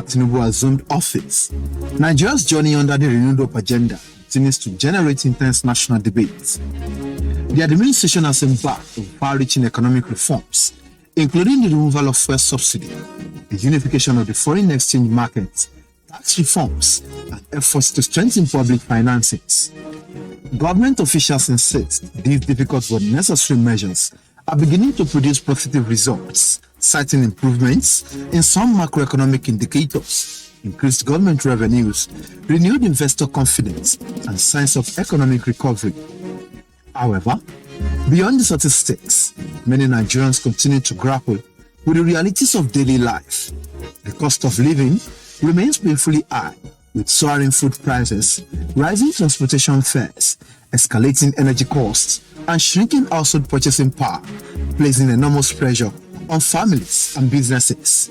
Tinubu assumed office, Nigeria's journey under the renewed hope agenda continues to generate intense national debates. The administration has embarked on far-reaching economic reforms, including the removal of fuel subsidy, the unification of the foreign exchange market, tax reforms, and efforts to strengthen public finances. Government officials insist these difficult but necessary measures are beginning to produce positive results, citing improvements in some macroeconomic indicators, increased government revenues, renewed investor confidence, and signs of economic recovery. However, beyond the statistics, many Nigerians continue to grapple with the realities of daily life. The cost of living remains painfully high, with soaring food prices, rising transportation fares, escalating energy costs, and shrinking household purchasing power, placing enormous pressure on families and businesses.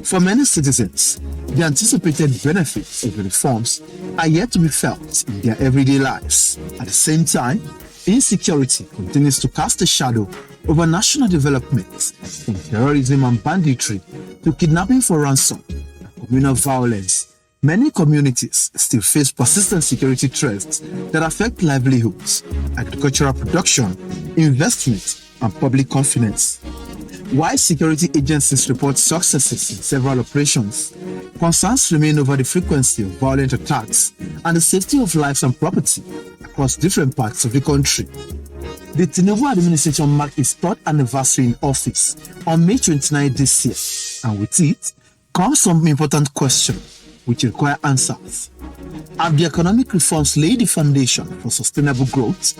For many citizens, the anticipated benefits of the reforms are yet to be felt in their everyday lives. At the same time, insecurity continues to cast a shadow over national development, from terrorism and banditry to kidnapping for ransom and communal violence. Many communities still face persistent security threats that affect livelihoods, agricultural production, investment, and public confidence. While security agencies report successes in several operations, concerns remain over the frequency of violent attacks and the safety of lives and property across different parts of the country. The Tinubu administration marked its third anniversary in office on May 29 this year, and with it comes some important questions which require answers. Have the economic reforms laid the foundation for sustainable growth,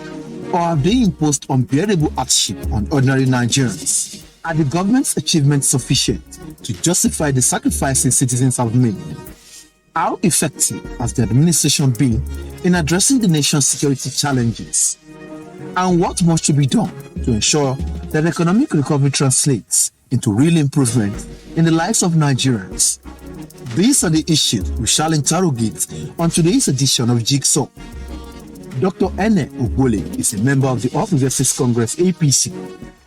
or have they imposed unbearable hardship on ordinary Nigerians? Are the government's achievements sufficient to justify the sacrifices citizens have made? How effective has the administration been in addressing the nation's security challenges? And what must be done to ensure that economic recovery translates into real improvement in the lives of Nigerians? These are the issues we shall interrogate on today's edition of Jigsaw. Dr. Ene Ogbole is a member of the All Progressives Congress APC.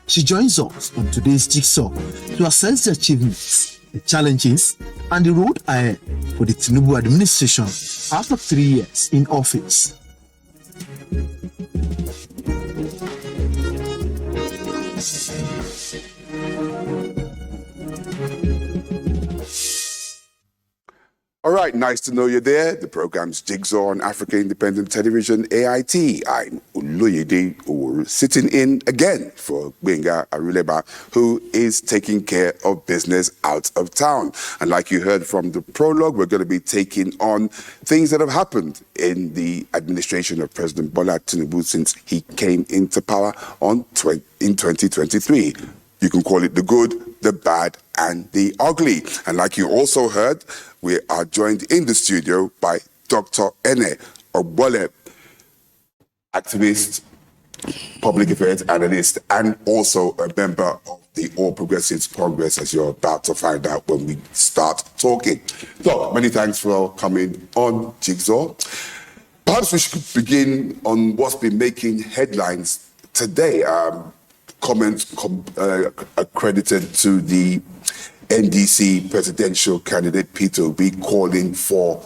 She joins us on today's Jigsaw to assess the achievements, the challenges, and the road ahead for the Tinubu administration after 3 years in office. All right, nice to know you're there. The program's Jigsaw on Africa Independent Television, AIT. I'm Oloyede Oworu, sitting in again for Gbenga Aruleba, who is taking care of business out of town. And like you heard from the prologue, we're going to be taking on things that have happened in the administration of President Bola Tinubu since he came into power in 2023. You can call it the good, the bad, and the ugly. And like you also heard, we are joined in the studio by Dr. Ene Ogbole, activist, public affairs analyst, and also a member of the All Progressives Congress, as you're about to find out when we start talking. So, many thanks for coming on Jigsaw. Perhaps we should begin on what's been making headlines today. Comments accredited to the NDC presidential candidate Peter Obi calling for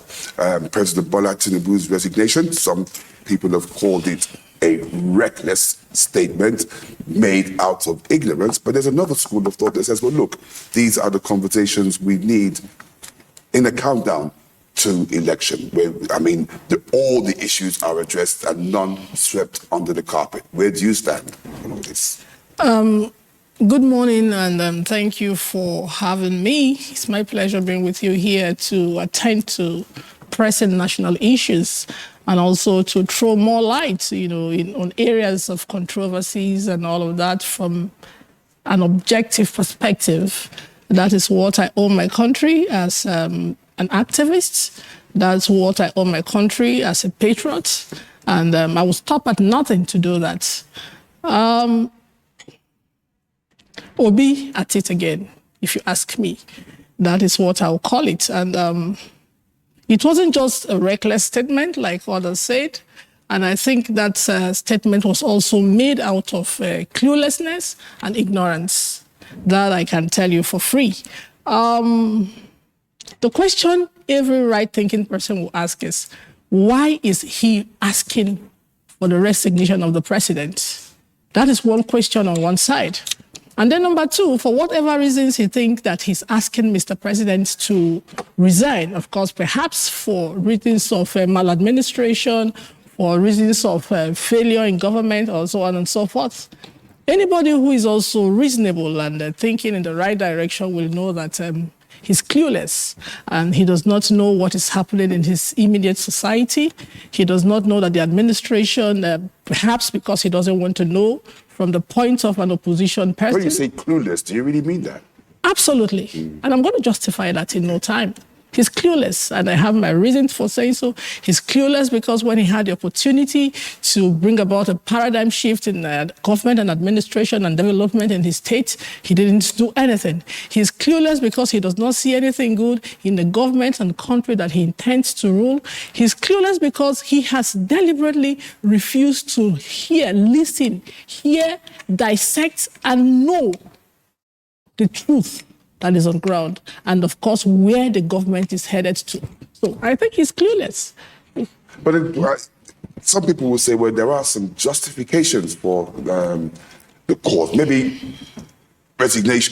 President Bola Tinubu's resignation. Some people have called it a reckless statement made out of ignorance, but there's another school of thought that says, well, look, these are the conversations we need in a countdown to election, where, I mean, all the issues are addressed and none swept under the carpet. Where do you stand on all this? Good morning, and thank you for having me. It's my pleasure being with you here to attend to pressing national issues and also to throw more light, on areas of controversies and all of that from an objective perspective. That is what I owe my country as an activist. That's what I owe my country as a patriot. And I will stop at nothing to do that. Obi at it again, if you ask me. That is what I'll call it. And it wasn't just a reckless statement like others said. And I think that statement was also made out of cluelessness and ignorance. That I can tell you for free. The question every right-thinking person will ask is, why is he asking for the resignation of the president? That is one question on one side. And then number two, for whatever reasons he thinks that he's asking Mr. President to resign, of course, perhaps for reasons of maladministration, or reasons of failure in government, or so on and so forth. Anybody who is also reasonable and thinking in the right direction will know that he's clueless and he does not know what is happening in his immediate society. He does not know that the administration, perhaps because he doesn't want to know from the point of an opposition person. When you say clueless, do you really mean that? Absolutely. And I'm going to justify that in no time. He's clueless, and I have my reasons for saying so. He's clueless because when he had the opportunity to bring about a paradigm shift in government and administration and development in his state, he didn't do anything. He's clueless because he does not see anything good in the government and country that he intends to rule. He's clueless because he has deliberately refused to listen, dissect, and know the truth that is on ground, and of course, where the government is headed to. So I think he's clueless. But some people will say, well, there are some justifications for the cause. Maybe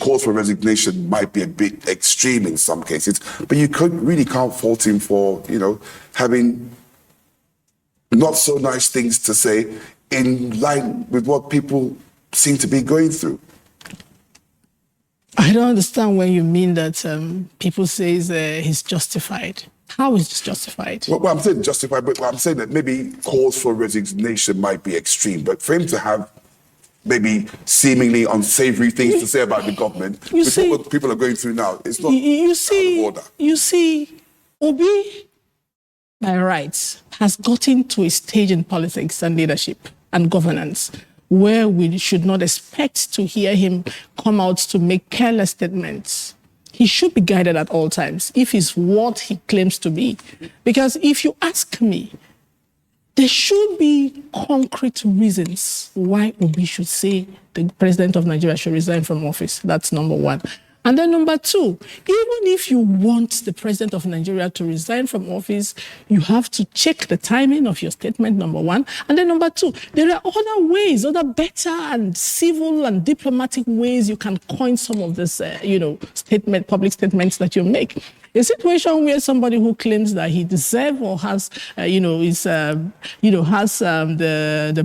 calls for resignation might be a bit extreme in some cases, but you can't fault him for, having not so nice things to say in line with what people seem to be going through. I don't understand when you mean that people say he's justified. How is this justified? Well, I'm saying justified, but I'm saying that maybe calls for resignation might be extreme, but for him to have maybe seemingly unsavory things to say about the government, what people are going through now, it's not out of order. You see, Obi, by rights, has gotten to a stage in politics and leadership and governance where we should not expect to hear him come out to make careless statements. He should be guided at all times if he's what he claims to be. Because if you ask me, there should be concrete reasons why Obi should say the president of Nigeria should resign from office. That's number one. And then number two, even if you want the president of Nigeria to resign from office, you have to check the timing of your statement, number one. And then number two, there are other ways, other better and civil and diplomatic ways you can coin some of this, public statements that you make. A situation where somebody who claims that he deserves or has, the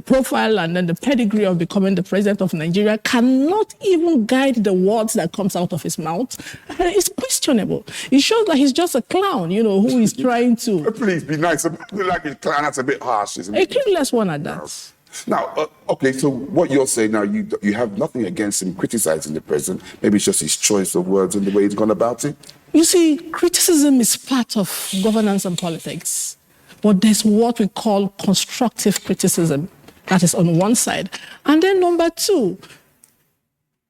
profile and then the pedigree of becoming the president of Nigeria cannot even guide the words that comes out of his mouth. It's questionable. It shows that he's just a clown, who is trying to. Please be nice. Like a clown, that's a bit harsh, isn't it? A clueless one at that. Now, okay, so what you're saying now, you have nothing against him criticizing the president. Maybe it's just his choice of words and the way he's gone about it. You see, criticism is part of governance and politics. But there's what we call constructive criticism. That is on one side. And then number two,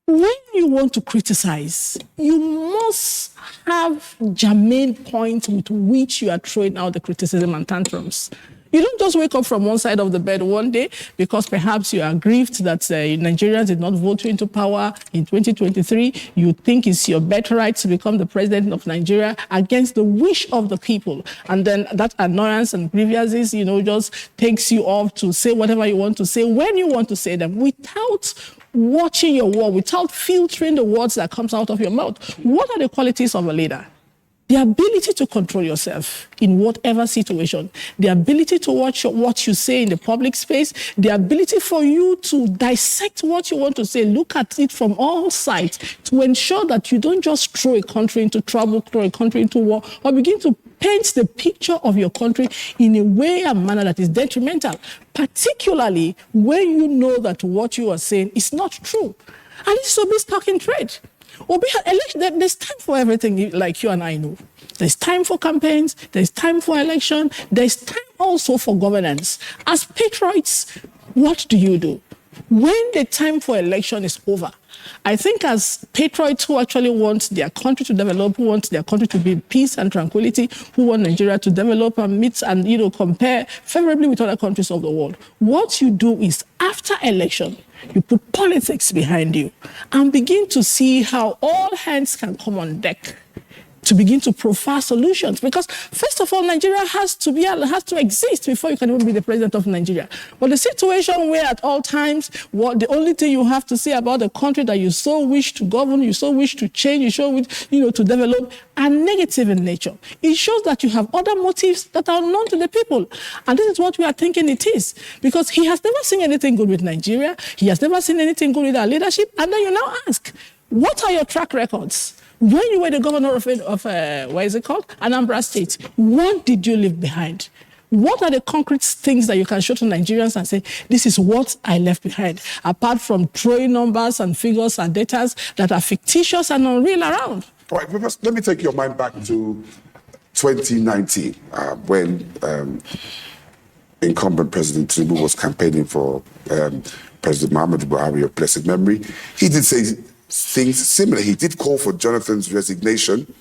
when you want to criticize, you must have germane points with which you are throwing out the criticism and tantrums. You don't just wake up from one side of the bed one day because perhaps you are grieved that Nigerians did not vote you into power in 2023. You think it's your birthright to become the president of Nigeria against the wish of the people. And then that annoyance and grievances, just takes you off to say whatever you want to say when you want to say them without watching your word, without filtering the words that comes out of your mouth. What are the qualities of a leader? The ability to control yourself in whatever situation, the ability to watch what you say in the public space, the ability for you to dissect what you want to say, look at it from all sides to ensure that you don't just throw a country into trouble, throw a country into war, or begin to paint the picture of your country in a way and manner that is detrimental, particularly when you know that what you are saying is not true. And this is Obi's talking trade. There's time for everything, like you and I know. There's time for campaigns, there's time for election, there's time also for governance. As patriots, what do? When the time for election is over, I think as patriots who actually want their country to develop, who want their country to be peace and tranquility, who want Nigeria to develop and meet and compare favorably with other countries of the world, what you do is after election, you put politics behind you and begin to see how all hands can come on deck to begin to profile solutions. Because first of all, Nigeria has to exist before you can even be the president of Nigeria. But the situation where at all times, the only thing you have to say about the country that you so wish to govern, you so wish to change, you so wish, to develop, are negative in nature. It shows that you have other motives that are known to the people. And this is what we are thinking it is. Because he has never seen anything good with Nigeria. He has never seen anything good with our leadership. And then you now ask, what are your track records? When you were the governor of Anambra State, what did you leave behind? What are the concrete things that you can show to Nigerians and say, this is what I left behind, apart from throwing numbers and figures and data that are fictitious and unreal around? All right, let me take your mind back to 2019, when incumbent President Tinubu was campaigning for President Muhammadu Buhari of blessed memory. He did say things similar. He did call for Jonathan's resignation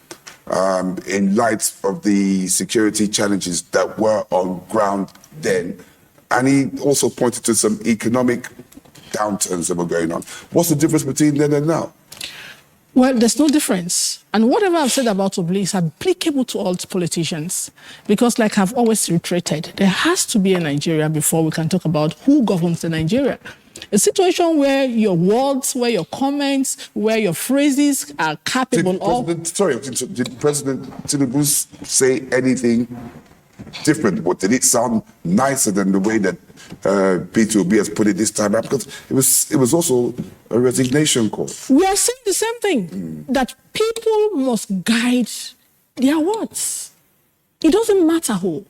in light of the security challenges that were on ground then. And he also pointed to some economic downturns that were going on. What's the difference between then and now? Well, there's no difference. And whatever I've said about Obli is applicable to all politicians. Because like I've always reiterated, there has to be a Nigeria before we can talk about who governs the Nigeria. A situation where your words, where your comments, where your phrases are capable Did President Tinubu say anything different? What, did it sound nicer than the way that P2B has put it this time around? Because it was also a resignation call. We are saying the same thing, that people must guide their words. It doesn't matter who.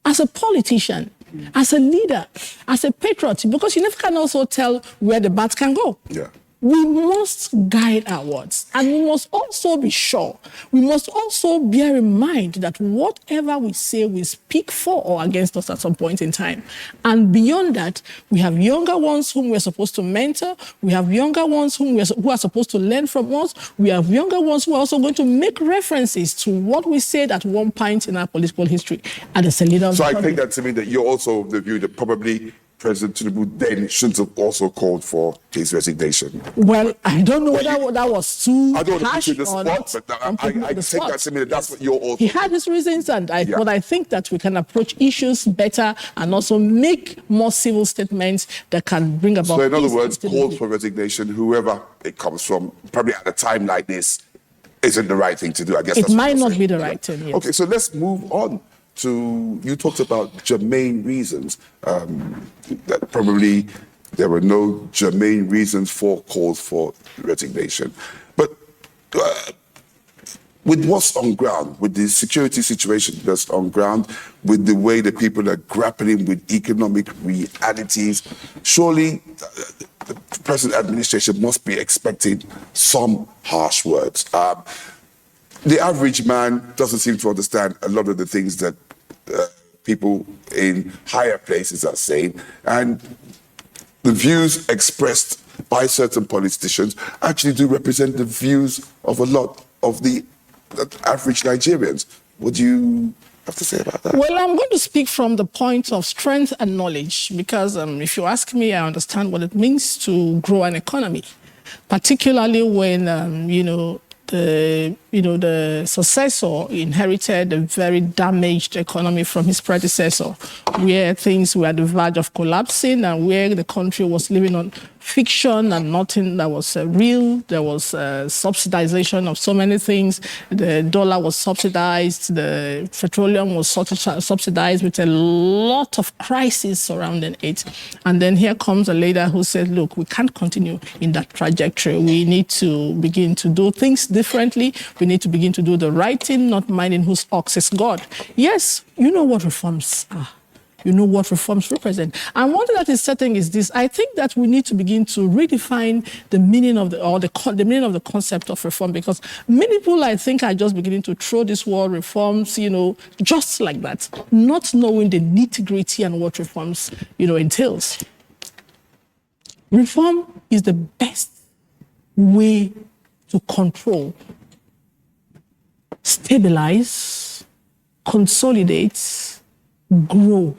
As a politician, as a leader, as a patriot, because you never can also tell where the bat can go. Yeah. We must guide our words, and we must also be sure. We must also bear in mind that whatever we say, we speak for or against us at some point in time. And beyond that, we have younger ones whom we're supposed to mentor. We have younger ones who are supposed to learn from us. We have younger ones who are also going to make references to what we said at one point in our political history. And as a leader of So the I country, think that to me that you're also of the view that probably President Tinubu then shouldn't have also called for his resignation. Well, I don't know whether that was too I don't want harsh to put you or in the not. spot, but I take that to mean that that's what you're also... He had his reasons, and Yeah. but I think that we can approach issues better and also make more civil statements that can bring about... So in other peace words, and calls for resignation, whoever it comes from, probably at a time like this, isn't the right thing to do. I guess It that's what might you're not saying. be the right thing, yes. Okay, so let's move on to, you talked about germane reasons. That probably there were no germane reasons for calls for resignation. But with what's on ground, with the security situation that's on ground, with the way that people are grappling with economic realities, surely the present administration must be expecting some harsh words. The average man doesn't seem to understand a lot of the things that people in higher places are saying, and the views expressed by certain politicians actually do represent the views of a lot of the average Nigerians. What do you have to say about that? Well, I'm going to speak from the point of strength and knowledge, because if you ask me, I understand what it means to grow an economy, particularly when, the successor inherited a very damaged economy from his predecessor, where things were at the verge of collapsing and where the country was living on fiction and nothing that was real. There was subsidization of so many things. The dollar was subsidized. The petroleum was subsidized, with a lot of crises surrounding it. And then here comes a leader who said, look, we can't continue in that trajectory. We need to begin to do things differently. We need to begin to do the right thing, not minding whose ox is God. Yes, you know what reforms are. You know what reforms represent. And one thing that is certain is this: I think that we need to begin to redefine the meaning of the meaning of the concept of reform, because many people, I think, are just beginning to throw this word reforms, just like that, not knowing the nitty-gritty and what reforms, entails. Reform is the best way to control, stabilize, consolidate, grow,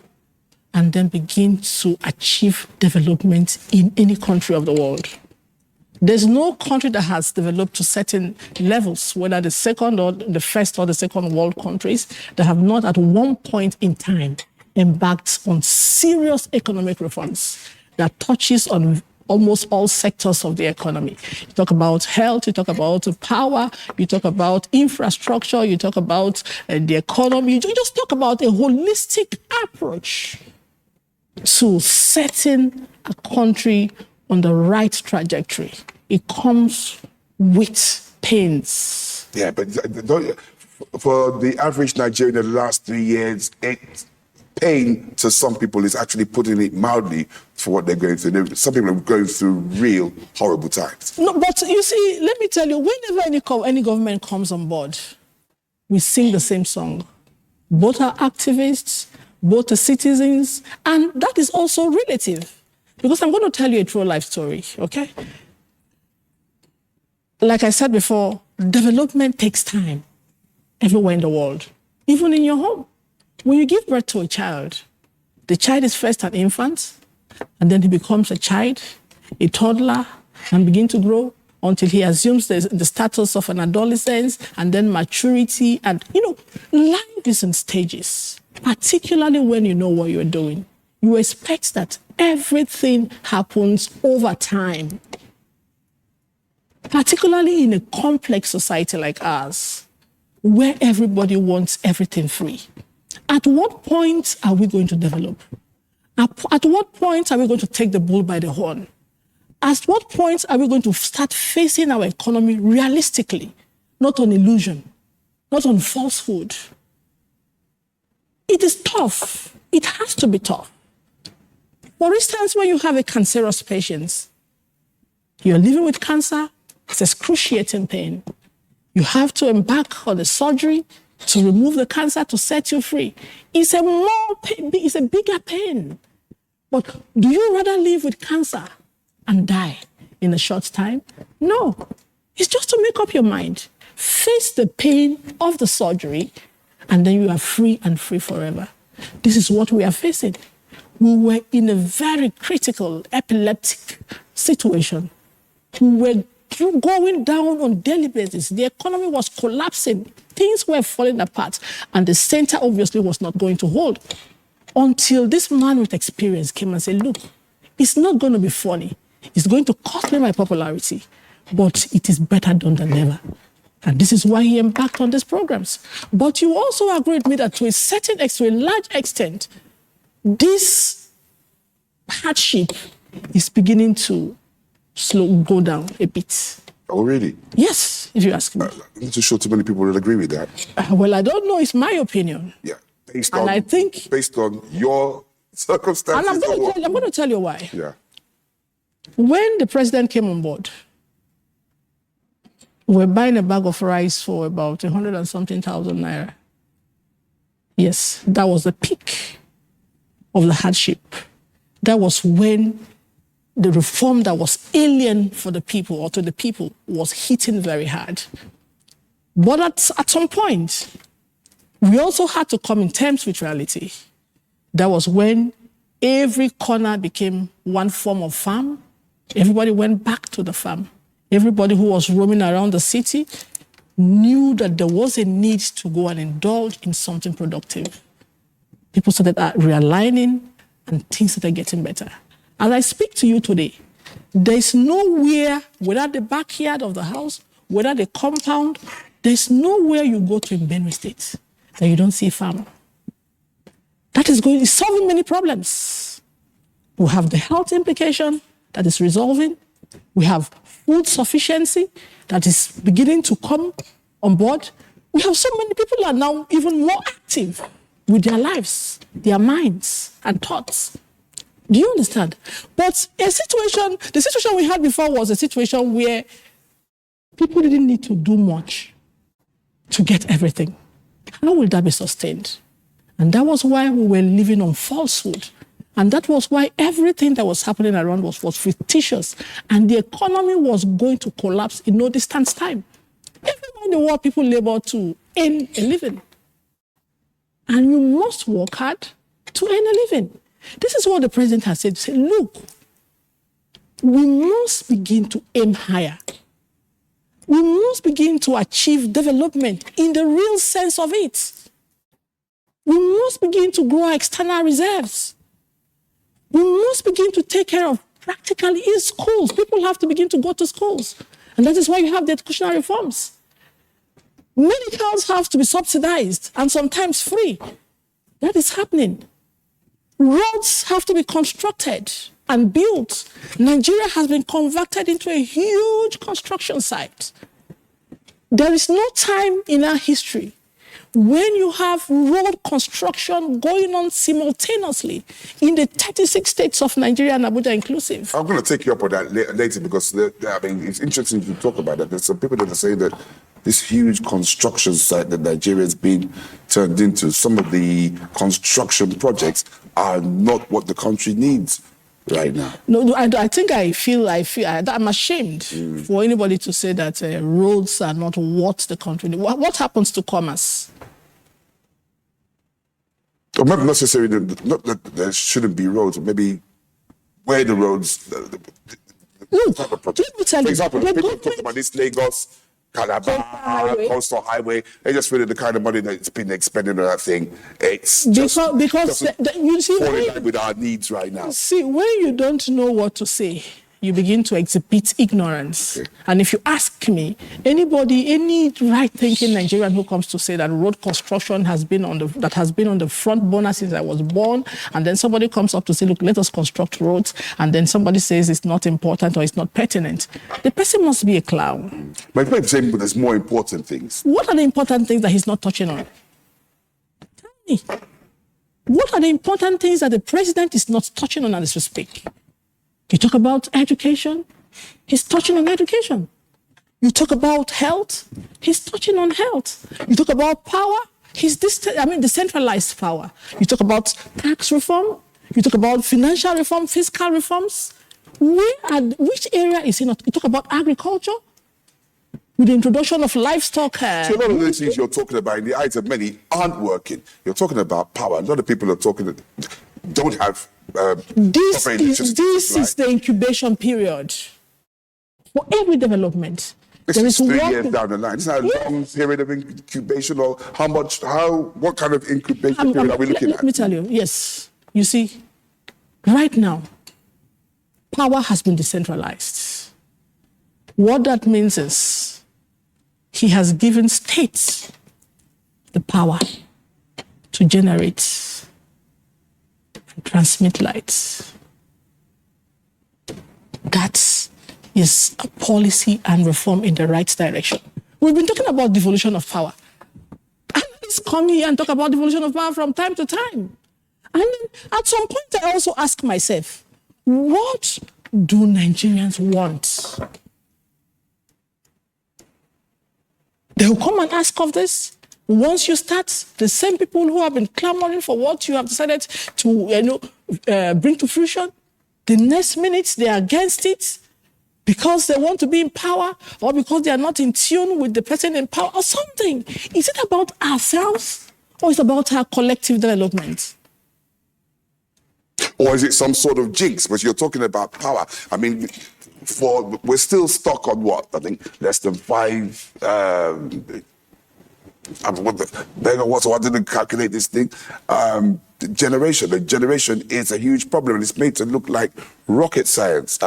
and then begin to achieve development in any country of the world. There's no country that has developed to certain levels, whether the second or the first or the second world countries, that have not at one point in time embarked on serious economic reforms that touches on almost all sectors of the economy. You talk about health, you talk about power, you talk about infrastructure, you talk about the economy, you just talk about a holistic approach to setting a country on the right trajectory. It comes with pains. Yeah, but for the average Nigerian in the last 3 years, pain to some people is actually putting it mildly for what they're going through. Some people are going through real horrible times. No, but you see, let me tell you, whenever any government comes on board, we sing the same song. Both are activists, both are citizens, and that is also relative. Because I'm going to tell you a true life story, okay? Like I said before, development takes time everywhere in the world, even in your home. When you give birth to a child, the child is first an infant, and then he becomes a child, a toddler, and begin to grow until he assumes the status of an adolescent, and then maturity. And, life is in stages, particularly when you know what you're doing. You expect that everything happens over time, particularly in a complex society like ours, where everybody wants everything free. At what point are we going to develop? At what point are we going to take the bull by the horn? At what point are we going to start facing our economy realistically, not on illusion, not on falsehood? It is tough. It has to be tough. For instance, when you have a cancerous patient, you're living with cancer, it's excruciating pain. You have to embark on a surgery to remove the cancer to set you free. It's a bigger pain. But do you rather live with cancer and die in a short time? No. It's just to make up your mind. Face the pain of the surgery, and then you are free and free forever. This is what we are facing. We were in a very critical epileptic situation. We were going down on daily basis. The economy was collapsing. Things were falling apart. And the center obviously was not going to hold. Until this man with experience came and said, look, it's not going to be funny. It's going to cost me my popularity. But it is better done than never. And this is why he embarked on these programs. But you also agree with me that to a large extent, this hardship is beginning to go down a bit. Oh, really? Yes, if you ask me. I'm not too sure too many people will agree with that. Well, I don't know. It's my opinion. Yeah. Based on your circumstances. And I'm going to tell you why. Yeah. When the president came on board, we were buying a bag of rice for about 100 and something thousand naira. Yes, that was the peak of the hardship. That was when the reform that was alien for the people or to the people was hitting very hard. But at some point, we also had to come in terms with reality. That was when every corner became one form of farm. Everybody went back to the farm. Everybody who was roaming around the city knew that there was a need to go and indulge in something productive. People started realigning and things started getting better. As I speak to you today, there's nowhere, whether the backyard of the house, whether the compound, there's nowhere you go to in Benue State that you don't see a farmer. That is solving many problems. We have the health implication that is resolving. We have food sufficiency that is beginning to come on board. We have so many people are now even more active with their lives, their minds and thoughts. Do you understand? But the situation we had before was a situation where people didn't need to do much to get everything. How will that be sustained? And that was why we were living on falsehood. And that was why everything that was happening around was fictitious. And the economy was going to collapse in no distant time. Everywhere in the world, people labor to earn a living. And you must work hard to earn a living. This is what the president has said. He said, look, we must begin to aim higher. We must begin to achieve development in the real sense of it. We must begin to grow our external reserves. We must begin to take care of practically in schools. People have to begin to go to schools. And that is why you have the educational reforms. Medicals have to be subsidized and sometimes free. That is happening. Roads have to be constructed and built. Nigeria has been converted into a huge construction site. There is no time in our history when you have road construction going on simultaneously in the 36 states of Nigeria and Abuja inclusive. I'm going to take you up on that later because it's interesting to talk about that. There's some people that are saying that this huge construction site that Nigeria has been turned into, some of the construction projects are not what the country needs right now. No, I think I'm ashamed for anybody to say that roads are not what the country needs. What happens to commerce? Or maybe not necessarily, not that there shouldn't be roads, maybe where the roads, Look, let me tell you. For example, people talk about this Lagos, Calabar, Coastal Highway. They just feel that the kind of money that's been expended on that thing, it's because you see, falling in line with our needs right now. See, when you don't know what to say, you begin to exhibit ignorance. Okay. And if you ask me, any right-thinking Nigerian who comes to say that road construction has been on the front burner since I was born, and then somebody comes up to say, look, let us construct roads, and then somebody says it's not important or it's not pertinent, the person must be a clown. My friend is saying there's more important things. What are the important things that he's not touching on? Tell me. What are the important things that the president is not touching on as we speak? You talk about education, he's touching on education. You talk about health, he's touching on health. You talk about power, decentralized power. You talk about tax reform, you talk about financial reform, fiscal reforms. Which area is he not? You talk about agriculture, with the introduction of livestock. So a lot of those things you're talking about in the eyes of many aren't working. You're talking about power. A lot of people are talking that don't have this is the incubation period for every development. This is 3 years down the line. Is that a long period of incubation, or what kind of incubation period are we looking at? Let me tell you, yes. You see, right now, power has been decentralized. What that means is he has given states the power to generate and transmit lights. That is a policy and reform in the right direction. We've been talking about devolution of power. Analysts come here and talk about devolution of power from time to time. And then at some point, I also ask myself, what do Nigerians want? They will come and ask of this. Once you start, the same people who have been clamoring for what you have decided to bring to fruition, the next minute they are against it because they want to be in power or because they are not in tune with the person in power or something. Is it about ourselves or is it about our collective development? Or is it some sort of jinx? Because you're talking about power. I mean, we're still stuck on what? I think less than 5 megawatts. I didn't calculate this thing. The generation is a huge problem, and it's made to look like rocket science.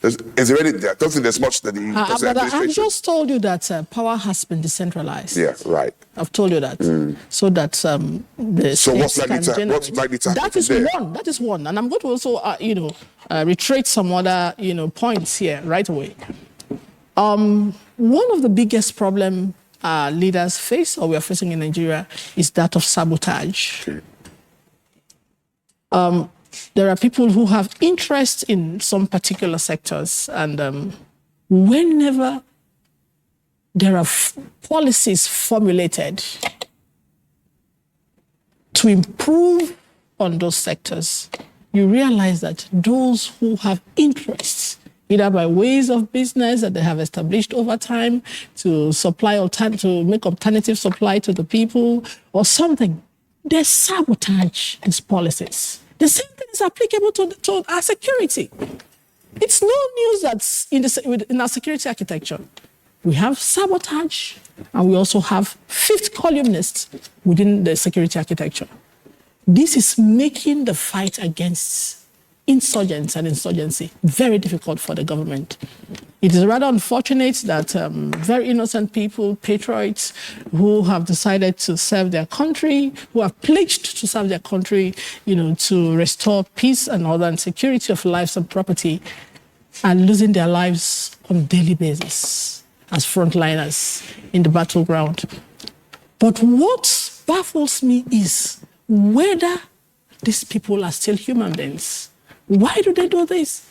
Is there any? I don't think there's much that the but I've just told you that power has been decentralized. Yeah, right. I've told you that, so that the so what's likely to happen? That is one, and I'm going to also reiterate some other points here right away. One of the biggest problem leaders face, or we are facing in Nigeria, is that of sabotage. Okay. There are people who have interest in some particular sectors, and whenever there are policies formulated to improve on those sectors, you realize that those who have interests, either by ways of business that they have established over time to to make alternative supply to the people or something, they sabotage these policies. The same thing is applicable to our security. It's no news that in our security architecture, we have sabotage and we also have fifth columnists within the security architecture. This is making the fight against insurgents and insurgency very difficult for the government. It is rather unfortunate that very innocent people, patriots, who have decided to serve their country, who have pledged to serve their country, to restore peace and order and security of lives and property, are losing their lives on a daily basis as frontliners in the battleground. But what baffles me is whether these people are still human beings. Why do they do this?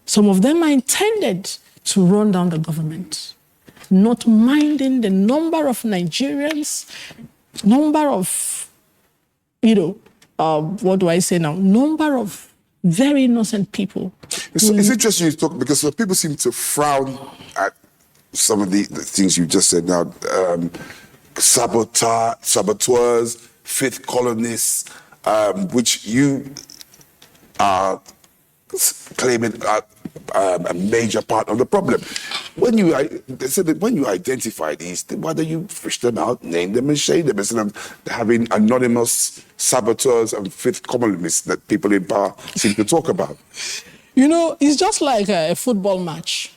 Some of them are intended to run down the government, not minding the number of Nigerians, number of, what do I say now? Number of very innocent people. It's interesting you talk, because people seem to frown at some of the things you just said now. Saboteurs, fifth colonists, which you are claiming are a major part of the problem. When you identify these, why don't you fish them out, name them and shade them, instead of having anonymous saboteurs and fifth columnists that people in power seem to talk about? It's just like a football match.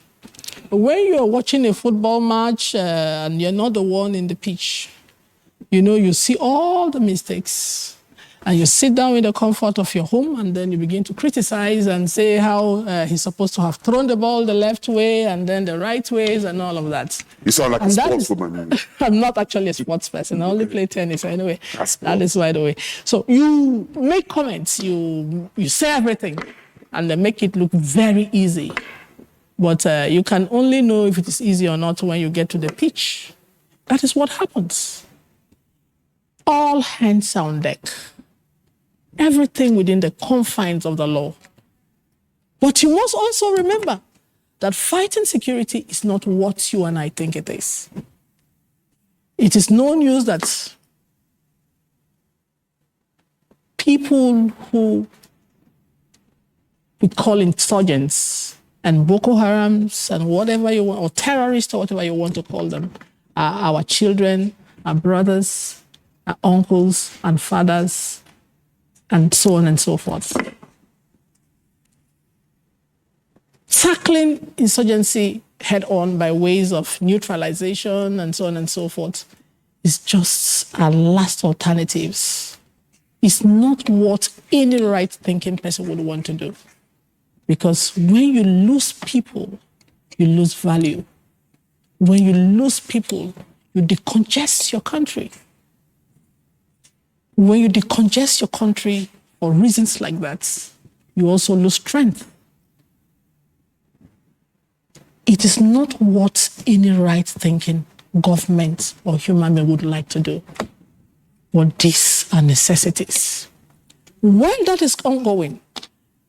When you're watching a football match and you're not the one in the pitch, you see all the mistakes. And you sit down in the comfort of your home and then you begin to criticize and say how he's supposed to have thrown the ball the left way and then the right ways and all of that. You sound like a sportswoman. I'm not actually a sports person. I only play tennis anyway. That is by the way. So you make comments, you say everything, and they make it look very easy. But you can only know if it is easy or not when you get to the pitch. That is what happens. All hands are on deck. Everything within the confines of the law. But you must also remember that fighting security is not what you and I think it is. It is no news that people who we call insurgents and Boko Harams and whatever you want, or terrorists or whatever you want to call them, are our children, our brothers, our uncles and fathers, and so on and so forth. Tackling insurgency head-on by ways of neutralization and so on and so forth is just our last alternatives. It's not what any right-thinking person would want to do. Because when you lose people, you lose value. When you lose people, you decongest your country. When you decongest your country for reasons like that, you also lose strength. It is not what any right-thinking government or human being would like to do. But these are necessities. While that is ongoing,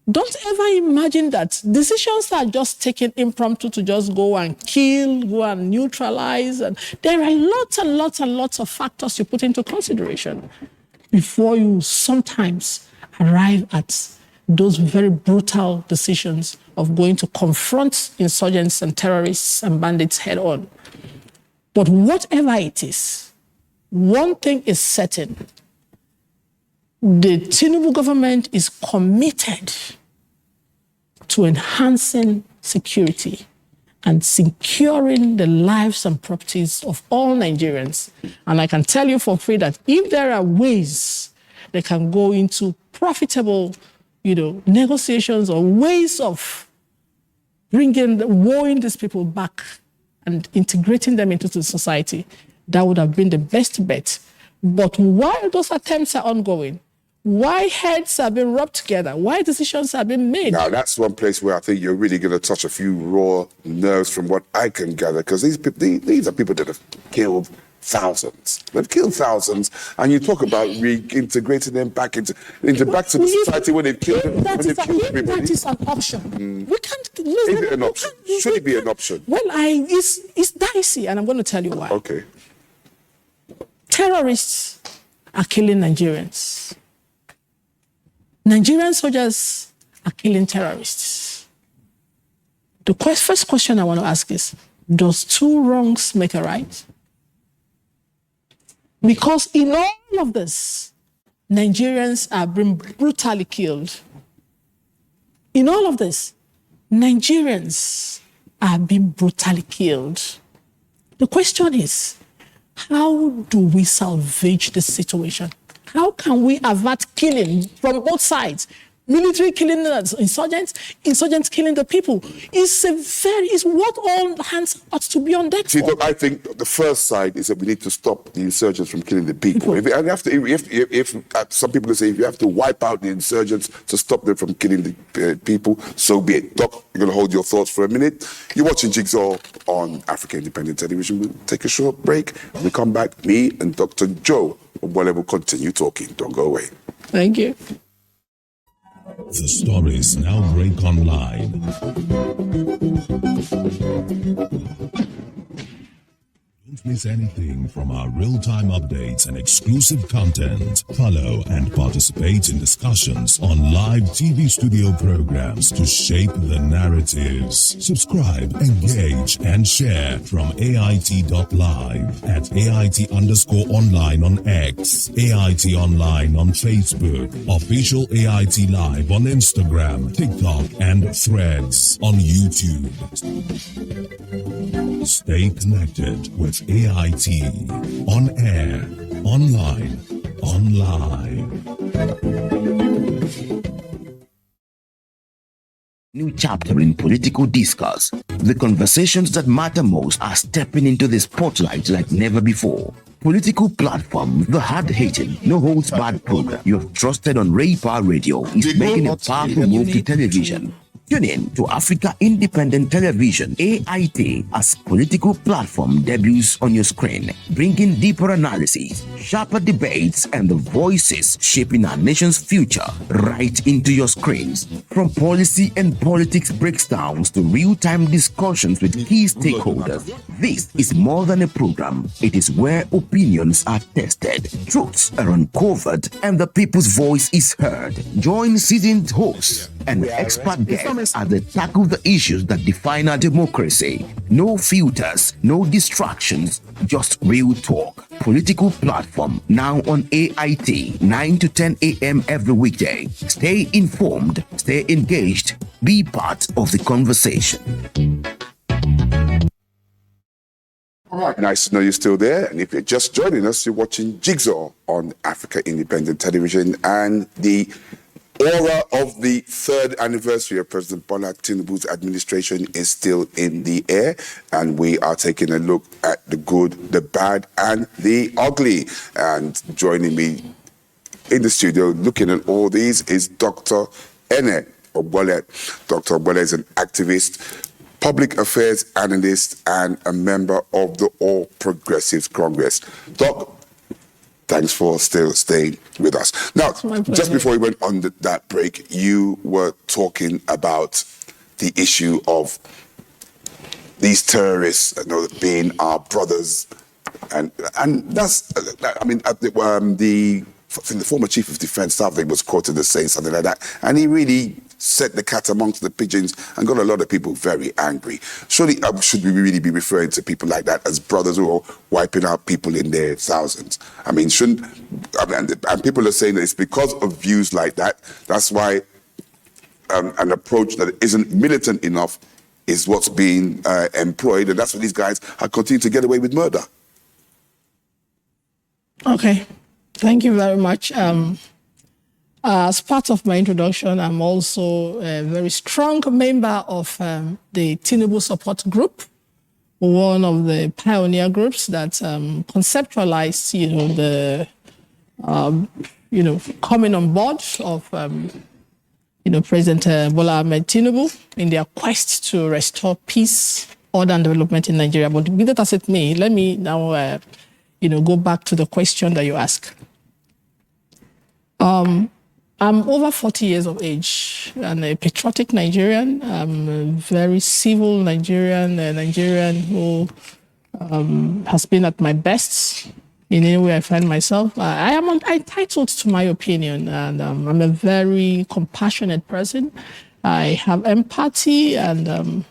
don't ever imagine that decisions are just taken impromptu to just go and kill, go and neutralize. And there are lots and lots and lots of factors you put into consideration before you sometimes arrive at those very brutal decisions of going to confront insurgents and terrorists and bandits head on. But whatever it is, one thing is certain. The Tinubu government is committed to enhancing security and securing the lives and properties of all Nigerians. And I can tell you for free that if there are ways they can go into profitable, negotiations or ways of wooing these people back and integrating them into the society, that would have been the best bet. But while those attempts are ongoing, why heads are being rubbed together, why decisions are being made. Now, that's one place where I think you're really going to touch a few raw nerves from what I can gather, because these are people that have killed thousands. They've killed thousands, and you talk about reintegrating them back into the society when they've killed them. That is an option. We can't lose Is it an option? Should it be an option? Well, it's dicey, and I'm going to tell you why. Okay. Terrorists are killing Nigerians. Nigerian soldiers are killing terrorists. The first question I want to ask is, does two wrongs make a right? Because in all of this, Nigerians are being brutally killed. In all of this, Nigerians are being brutally killed. The question is, how do we salvage this situation? How can we avert killing from both sides? Military killing the insurgents killing the people. It's what all hands ought to be on deck See, for. look, I think the first side is that we need to stop the insurgents from killing the people. If some people say if you have to wipe out the insurgents to stop them from killing the people, so be it. Doc, you're going to hold your thoughts for a minute. You're watching Jigsaw on Africa Independent Television. We'll take a short break. When we come back, me and Dr. Joe will continue talking. Don't go away. Thank you. The stories now break online. Don't miss anything from our real-time updates and exclusive content. Follow and participate in discussions on live TV studio programs to shape the narratives. Subscribe, engage, and share from AIT.live at AIT_online on X, AIT Online on Facebook, Official AIT Live on Instagram, TikTok, and Threads on YouTube. Stay connected with AIT on air, online, online. New chapter in political discourse. The conversations that matter most are stepping into the spotlight like never before. Political platform, the hard-hitting, no-holds-barred program you have trusted on Ray-Power Radio is making a powerful move to television. Tune in to Africa Independent Television, AIT, as political platform debuts on your screen, bringing deeper analysis, sharper debates, and the voices shaping our nation's future right into your screens. From policy and politics breakdowns to real-time discussions with key stakeholders, this is more than a program. It is where opinions are tested, truths are uncovered, and the people's voice is heard. Join seasoned hosts and expert guests as they tackle the issues that define our democracy. No filters, no distractions, just real talk. Political platform now on AIT, 9 to 10 a.m. every weekday. Stay informed, stay engaged, be part of the conversation. All right, nice to know you're still there. And if you're just joining us, you're watching Jigsaw on Africa Independent Television, and the aura of the third anniversary of President Bola Tinubu's administration is still in the air, and we are taking a look at the good, the bad, and the ugly. And joining me in the studio looking at all these is Dr. Ene Obole. Dr. Obole is an activist, public affairs analyst, and a member of the All Progressives Congress. Doc, thanks for still staying with us. Now, just before we went on that break, you were talking about the issue of these terrorists, being our brothers, and that's, I mean, I think the former chief of defense staff was quoted as saying something like that, and he really set the cat amongst the pigeons and got a lot of people very angry. Surely, should we really be referring to people like that as brothers who are wiping out people in their thousands? I mean, and people are saying that it's because of views like that. That's why an approach that isn't militant enough is what's being employed, and that's why these guys are continuing to get away with murder. Okay, thank you very much. As part of my introduction, I'm also a very strong member of the Tinubu Support Group, one of the pioneer groups that conceptualized, coming on board of, President Bola Ahmed Tinubu in their quest to restore peace, order, and development in Nigeria. But be that as it may, let me now, go back to the question that you asked. I'm over 40 years of age and a patriotic Nigerian. I'm a very civil Nigerian, a Nigerian who has been at my best in any way I find myself. I am entitled to my opinion, and I'm a very compassionate person. I have empathy, and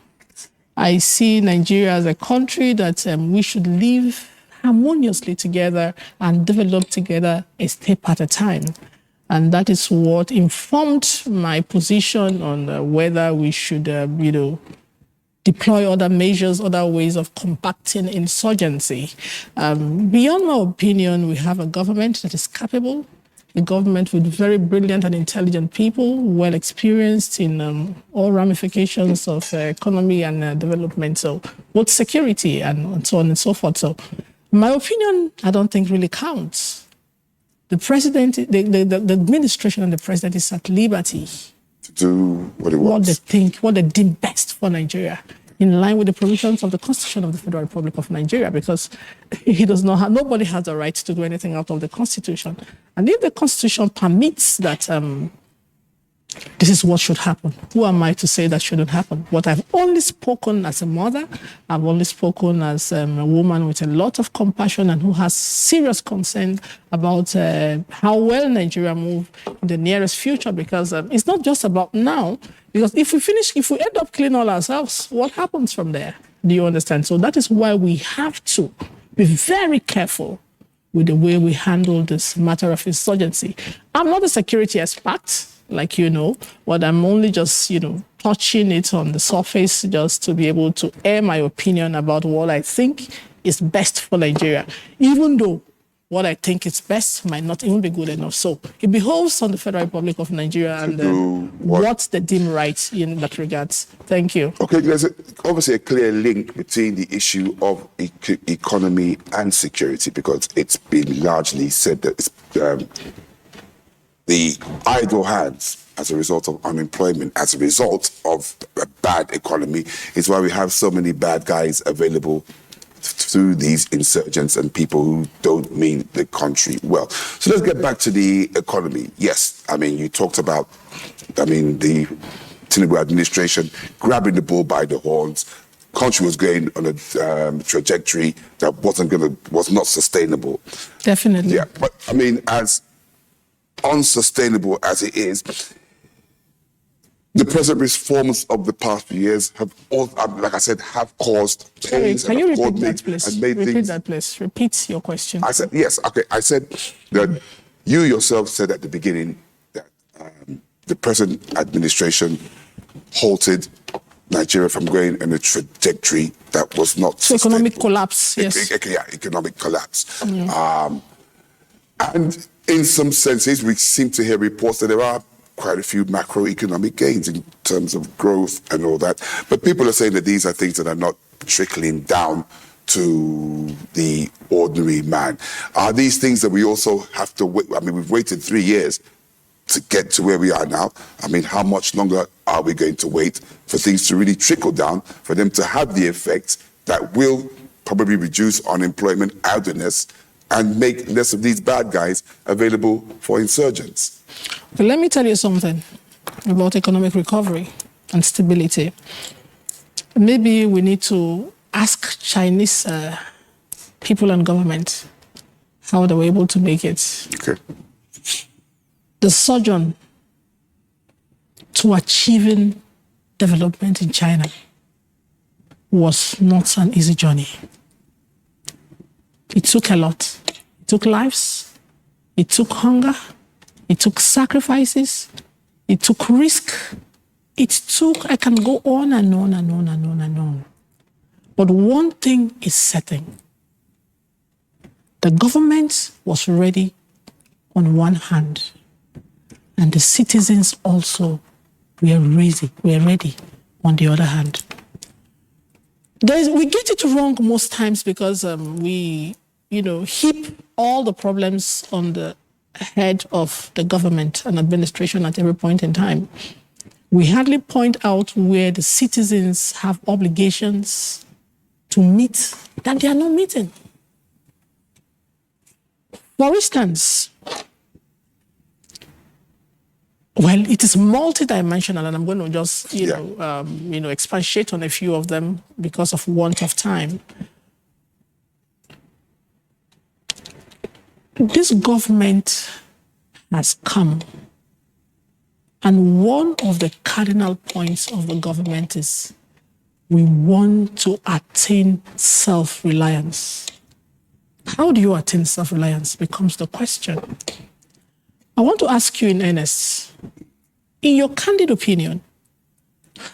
I see Nigeria as a country that we should live harmoniously together and develop together a step at a time. And that is what informed my position on whether we should, deploy other measures, other ways of combating insurgency. Beyond my opinion, we have a government that is capable, a government with very brilliant and intelligent people, well experienced in all ramifications of economy and development, so both security and so on and so forth. So my opinion, I don't think really counts. The president, the administration and the president is at liberty to do what it wants. What they deem best for Nigeria, in line with the provisions of the Constitution of the Federal Republic of Nigeria, because nobody has the right to do anything out of the Constitution. And if the Constitution permits that this is what should happen, who am I to say that shouldn't happen? But I've only spoken as a mother, I've only spoken as a woman with a lot of compassion and who has serious concern about how well Nigeria move in the nearest future, because it's not just about now, because if we end up cleaning all ourselves, what happens from there? Do you understand? So that is why we have to be very careful with the way we handle this matter of insurgency. I'm not a security expert, like you know, but I'm only just, touching it on the surface just to be able to air my opinion about what I think is best for Nigeria, even though what I think is best might not even be good enough. So it behoves on the Federal Republic of Nigeria and what they deem right in that regards. Thank you. Okay, there's obviously a clear link between the issue of economy and security, because it's been largely said that it's, the idle hands as a result of unemployment, as a result of a bad economy, is why we have so many bad guys available through these insurgents and people who don't mean the country well. So let's get back to the economy. Yes, you talked about, the Tinubu administration grabbing the bull by the horns. Country was going on a trajectory that was not sustainable. Definitely. Yeah, but as unsustainable as it is, the present reforms of the past few years have all, like I said, have caused pain. Can you repeat that, please? Repeat your question. I said, yes, okay. I said that you yourself said at the beginning that the present administration halted Nigeria from going in a trajectory that was not sustainable. Economic collapse, yes. Economic collapse. And in some senses, we seem to hear reports that there are quite a few macroeconomic gains in terms of growth and all that. But people are saying that these are things that are not trickling down to the ordinary man. Are these things that we also have to wait? We've waited 3 years to get to where we are now. How much longer are we going to wait for things to really trickle down, for them to have the effect that will probably reduce unemployment, idleness, and make less of these bad guys available for insurgents? But let me tell you something about economic recovery and stability. Maybe we need to ask Chinese people and government how they were able to make it. Okay. The sojourn to achieving development in China was not an easy journey. It took a lot. It took lives. It took hunger. It took sacrifices. It took risk. I can go on and on and on and on and on. But one thing is certain. The government was ready on one hand, and the citizens also were ready on the other hand. We get it wrong most times because we heap all the problems on the head of the government and administration at every point in time. We hardly point out where the citizens have obligations to meet that they are not meeting. For instance, it is multidimensional, and I'm going to just, expatiate on a few of them because of want of time. This government has come, and one of the cardinal points of the government is we want to attain self-reliance. How do you attain self-reliance becomes the question. I want to ask you in earnest, in your candid opinion,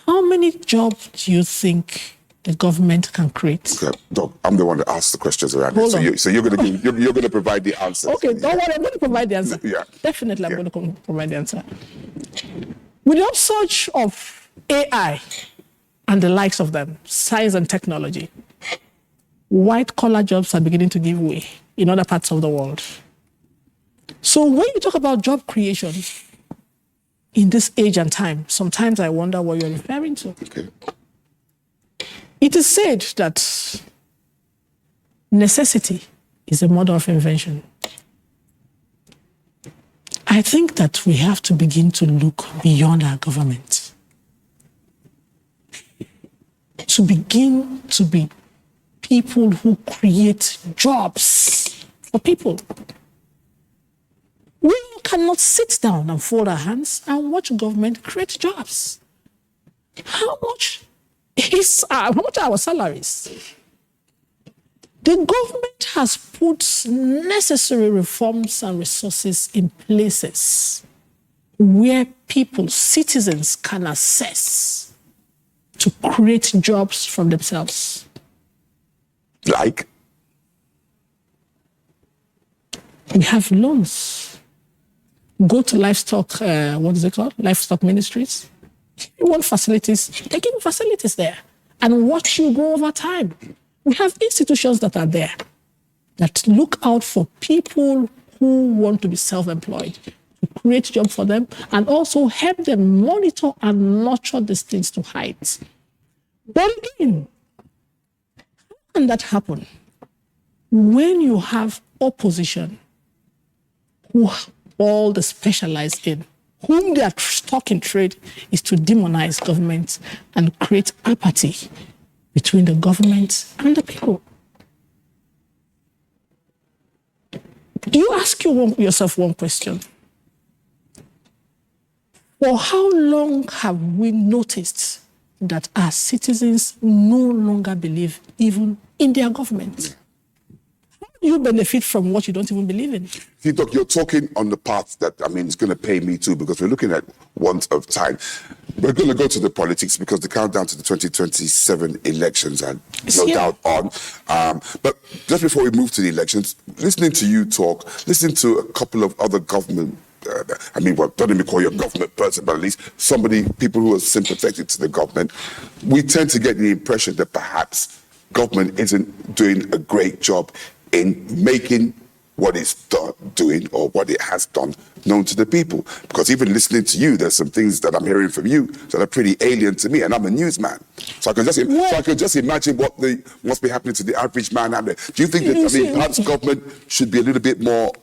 how many jobs do you think the government can create? Okay, Doc, I'm the one that asks the questions around Hold it. on. So you're going to provide the answers. Okay, don't worry, I'm going to provide the answer. Yeah. Definitely, I'm going to provide the answer. With the upsurge of AI and the likes of them, science and technology, white-collar jobs are beginning to give way in other parts of the world. So when you talk about job creation in this age and time, sometimes I wonder what you're referring to. Okay. It is said that necessity is the mother of invention. I think that we have to begin to look beyond our government, to begin to be people who create jobs for people. We cannot sit down and fold our hands and watch government create jobs. How much are our salaries? The government has put necessary reforms and resources in places where people, citizens, can access to create jobs from themselves. Like? We have loans. Go to livestock, what is it called? Livestock ministries. You want facilities, they give you facilities there and watch you grow over time. We have institutions that are there that look out for people who want to be self-employed, to create jobs for them and also help them monitor and nurture these things to heights. But again, how can that happen when you have opposition who all the specialized in, whom their stock in trade is to demonize government and create apathy between the government and the people? Do you ask yourself one question? For how long have we noticed that our citizens no longer believe even in their government? You benefit from what you don't even believe in. See, Doc, you're talking on the path that, it's going to pay me too, because we're looking at want of time. We're going to go to the politics because the countdown to the 2027 elections are no doubt on. But just before we move to the elections, listening to you talk, listening to a couple of other government, don't let me call you a government person, but at least people who are sympathetic to the government, we tend to get the impression that perhaps government isn't doing a great job in making what it's doing or what it has done known to the people. Because even listening to you, there's some things that I'm hearing from you that are pretty alien to me, and I'm a newsman. So I can just imagine what must be happening to the average man out there. Do you think that, perhaps government should be a little bit more,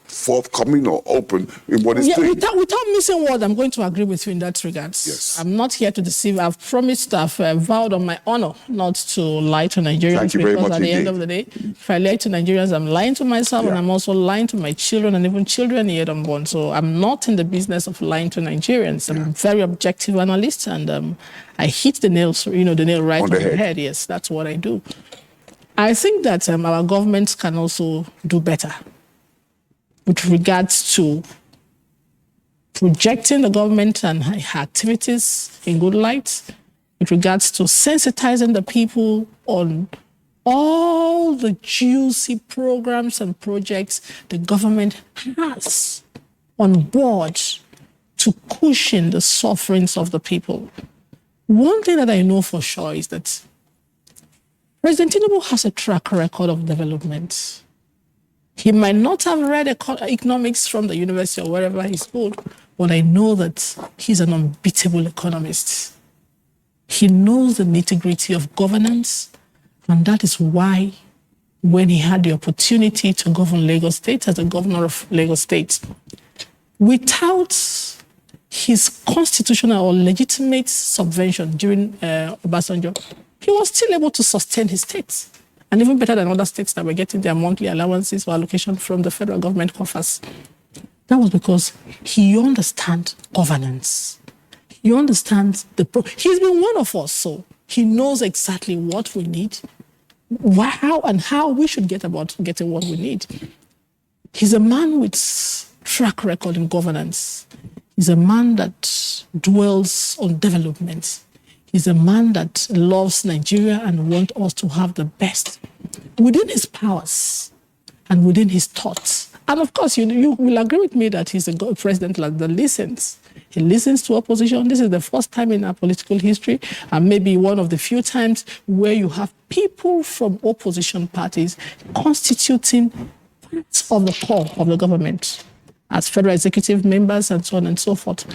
forthcoming or open in what it's doing? Without missing word, I'm going to agree with you in that regard. Yes. I'm not here to deceive. I've promised, I've vowed on my honor not to lie to Nigerians. Thank you very much at the end of the day, if I lie to Nigerians, I'm lying to myself, and I'm also lying to my children and even children yet unborn. So I'm not in the business of lying to Nigerians. I'm a very objective analyst, and I hit the nail right on the head. Yes, that's what I do. I think that our governments can also do better with regards to projecting the government and her activities in good light, with regards to sensitizing the people on all the juicy programs and projects the government has on board to cushion the sufferings of the people. One thing that I know for sure is that President Tinubu has a track record of development. He might not have read economics from the university or wherever he schooled, but I know that he's an unbeatable economist. He knows the nitty-gritty of governance, and that is why when he had the opportunity to govern Lagos State as the governor of Lagos State, without his constitutional or legitimate subvention during Obasanjo, he was still able to sustain his state. And even better than other states that were getting their monthly allowances or allocation from the federal government coffers. That was because he understands governance. He understands he's been one of us, so He knows exactly what we need, how we should get about getting what we need. He's a man with track record in governance. He's a man that dwells on development. He's a man that loves Nigeria and wants us to have the best within his powers and within his thoughts. And of course, you will agree with me that he's a president that listens. He listens to opposition. This is the first time in our political history, and maybe one of the few times where you have people from opposition parties constituting parts of the core of the government as federal executive members and so on and so forth.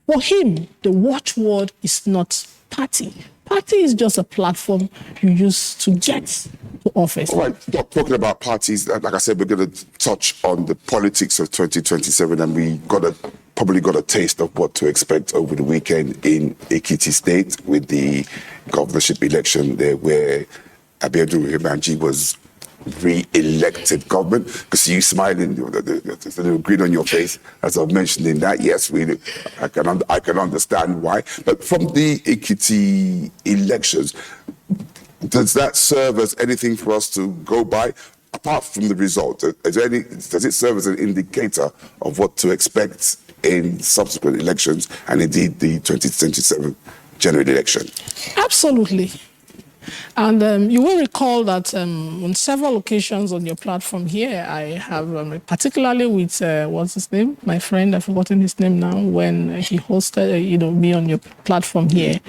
For him, the watchword is not party. Party is just a platform you use to get to office. All right, talking about parties, like I said, we're going to touch on the politics of 2027, and we probably got a taste of what to expect over the weekend in Ekiti State with the governorship election there, where Abiodun Ibanji was re-elected government. Because you smiling, there's a little grin on your face as I'm mentioning that. Yes, I can understand why. But from the Ekiti elections, does that serve as anything for us to go by? Apart from the result, does it serve as an indicator of what to expect in subsequent elections and indeed the 2027 general election? Absolutely. And you will recall that on several occasions on your platform here, I have, particularly with, what's his name? My friend, I've forgotten his name now, when he hosted me on your platform here,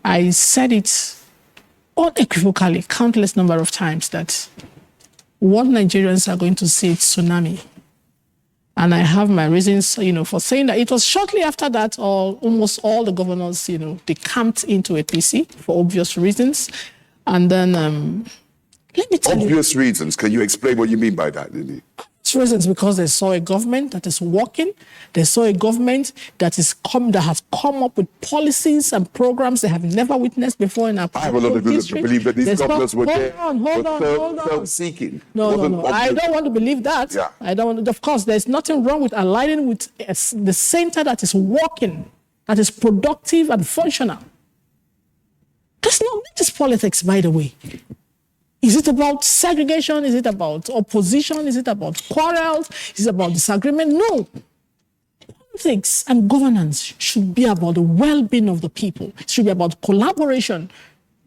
I said it unequivocally, countless number of times, that what Nigerians are going to see is tsunami. And I have my reasons, for saying that. It was shortly after that, almost all the governors, they camped into APC for obvious reasons. And then, let me tell you. Obvious reasons. Can you explain what you mean by that, Lily? Reasons because they saw a government that is working. They saw a government that has come up with policies and programs they have never witnessed before in our I have a lot of people that believe that these governors were self-seeking. No. I don't want to believe that. Yeah. I don't want to, of course, there's nothing wrong with aligning with the center that is working, that is productive and functional. That's not just politics, by the way. Is it about segregation? Is it about opposition? Is it about quarrels? Is it about disagreement? No. Politics and governance should be about the well-being of the people. It should be about collaboration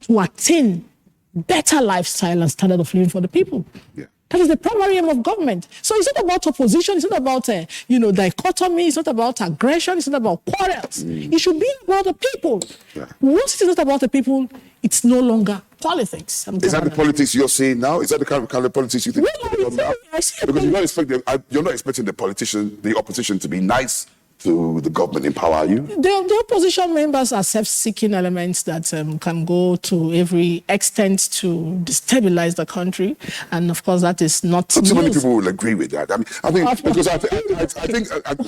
to attain better lifestyle and standard of living for the people. Yeah. That is the primary aim of government. So it's not about opposition. It's not about dichotomy. It's not about aggression. It's not about quarrels. It should be about the people. Yeah. Once it is not about the people, it's no longer politics. Is that the politics you're seeing now? Is that the kind of politics you think? Well, I see because you're not expecting the opposition to be nice to the government in power, are you? The opposition members are self-seeking elements that can go to every extent to destabilize the country, and of course that is not. Not too many people will agree with that. I mean, because I think.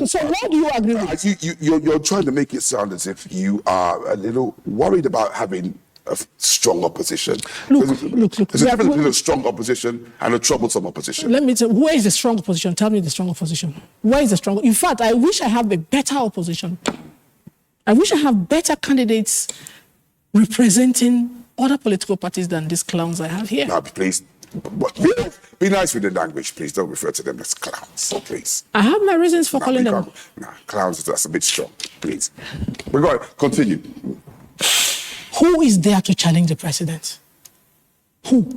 So what do you agree with? You're trying to make it sound as if you are a little worried about having a strong opposition. Look. There's a difference between a strong opposition and a troublesome opposition. Let me tell you, where is the strong opposition? Tell me the strong opposition. Where is the strong? In fact, I wish I have a better opposition. I wish I have better candidates representing other political parties than these clowns I have here. Now, please, be nice with the language, please. Don't refer to them as clowns, please. I have my reasons for calling them. Clowns, that's a bit strong, please. We're going to continue. Who is there to challenge the president? Who?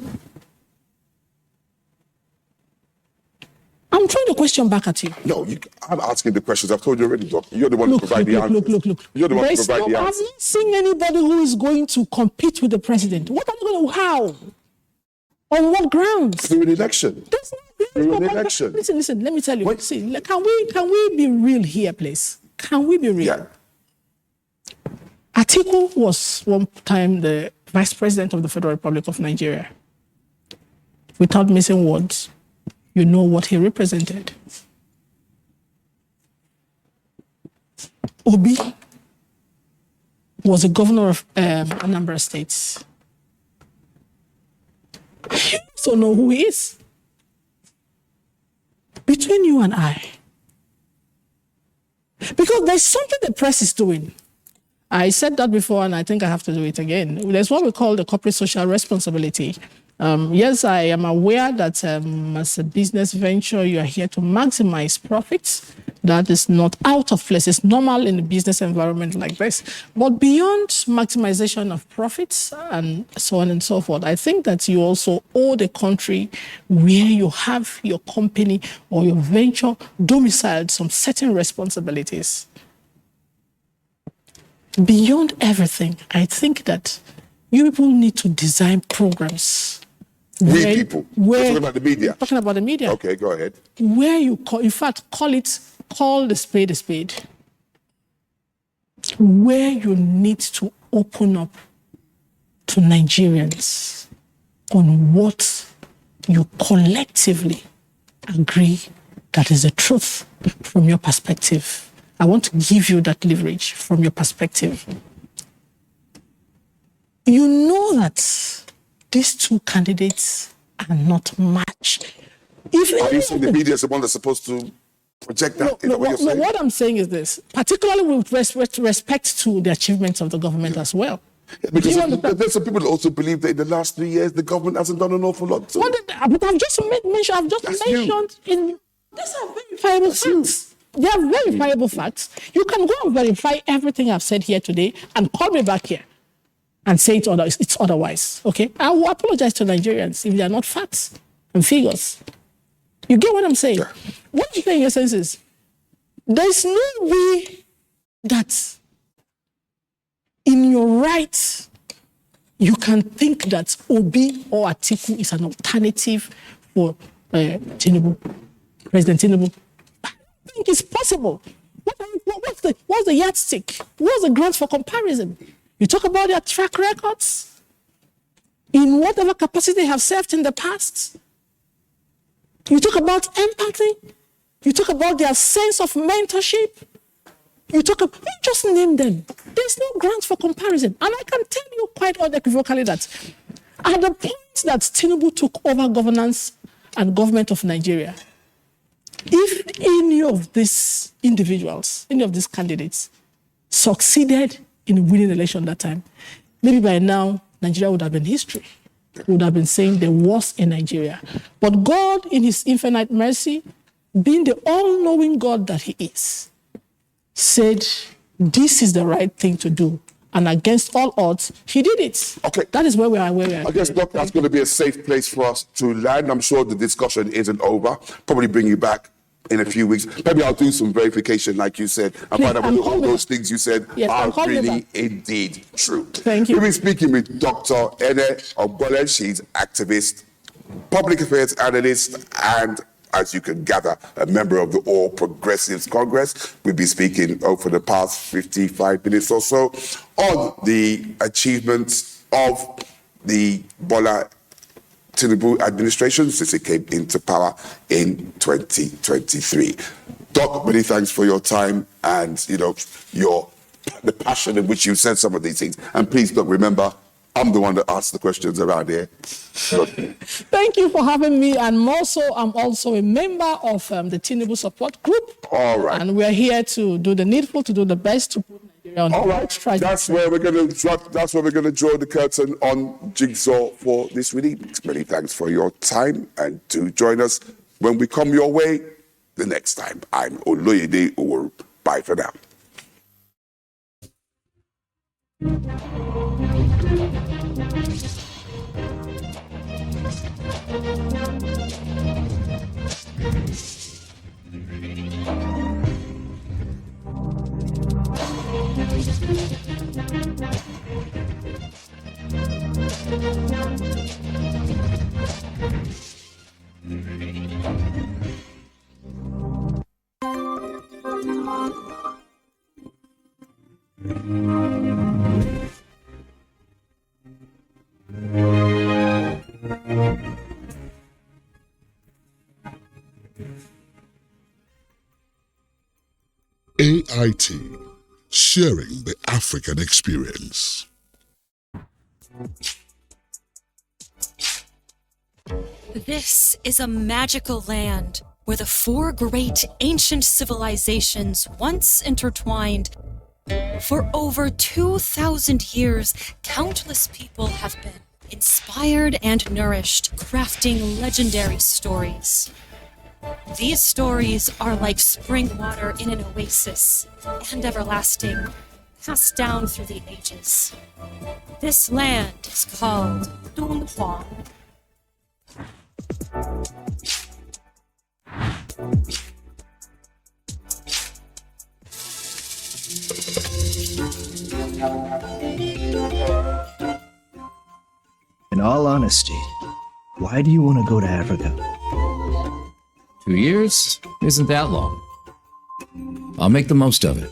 I'm throwing the question back at you. No, I'm asking the questions. I've told you already, Doc. You're the one to provide the answers. Look. You're the one to provide the answers. I've not seen anybody who is going to compete with the president. What are they going to, how? On what grounds? Through an election. Through an election. Listen, let me tell you. See, can we be real here, please? Can we be real? Yeah. Atiku was one time the Vice President of the Federal Republic of Nigeria. Without missing words, you know what he represented. Obi was a governor of Anambra State. You also know who he is. Between you and I. Because there's something the press is doing. I said that before, and I think I have to do it again. There's what we call the corporate social responsibility. Yes, I am aware that as a business venture, you are here to maximize profits. That is not out of place. It's normal in a business environment like this. But beyond maximization of profits and so on and so forth, I think that you also owe the country where you have your company or your venture domiciled some certain responsibilities. Beyond everything, I think that you people need to design programs. We people? We're talking about the media? Talking about the media. Okay, go ahead. Where you call, in fact, call the spade a spade. Where you need to open up to Nigerians on what you collectively agree that is the truth from your perspective. I want to give you that leverage from your perspective. You know that these two candidates are not matched. Are you saying the media is the one that's supposed to project that? What I'm saying is this, particularly with respect to the achievements of the government as well. Yeah, because there's some people that also believe that in the last 3 years, the government hasn't done an awful lot. So. But I've just mentioned, these are verifiable facts. They are verifiable facts. You can go and verify everything I've said here today and call me back here and say it's otherwise, okay? I will apologize to Nigerians if they are not facts and figures. You get what I'm saying? Yeah. What I'm saying in essence is, there's no way that in your right, you can think that Obi or Atiku is an alternative for Tinubu, President Tinubu. I think it's possible. What's the yardstick? What's the grounds for comparison? You talk about their track records in whatever capacity they have served in the past. You talk about empathy. You talk about their sense of mentorship. You just name them. There's no grounds for comparison. And I can tell you quite unequivocally that at the point that Tinubu took over governance and government of Nigeria, if any of these individuals, any of these candidates succeeded in winning the election that time, maybe by now, Nigeria would have been history. Would have been saying the worst in Nigeria. But God, in his infinite mercy, being the all-knowing God that he is, said, this is the right thing to do. And against all odds, he did it. Okay. That is where we are. I guess, Doc, that's going to be a safe place for us to land. I'm sure the discussion isn't over. Probably bring you back in a few weeks. Maybe I'll do some verification, like you said, and find out whether all those things you said are really indeed true. Thank you. We've been speaking with Dr. Ene Ogbole. She's activist, public affairs analyst, and as you can gather, a member of the All Progressives Congress. We've been speaking for the past 55 minutes or so on the achievements of the Bola Tinubu administration since it came into power in 2023. Doc, many thanks for your time and the passion in which you said some of these things. And please, Doc, remember, I'm the one that asks the questions around here. Thank you for having me. And I'm also a member of the Tinubu support group. All right. And we're here to do the needful, to do the best to put Nigeria on the right track. That's where we're going to draw the curtain on Jigsaw for this week. Many thanks for your time and to join us when we come your way the next time. I'm Oloyede Oworu. Bye for now. AIT, sharing the African experience. This is a magical land where the four great ancient civilizations once intertwined For over 2,000 years, countless people have been inspired and nourished, crafting legendary stories. These stories are like spring water in an oasis, and everlasting, passed down through the ages. This land is called Dunhuang. In all honesty, why do you want to go to Africa? 2 years isn't that long. I'll make the most of it.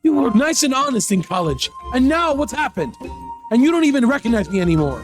You were nice and honest in college, and now what's happened? And you don't even recognize me anymore.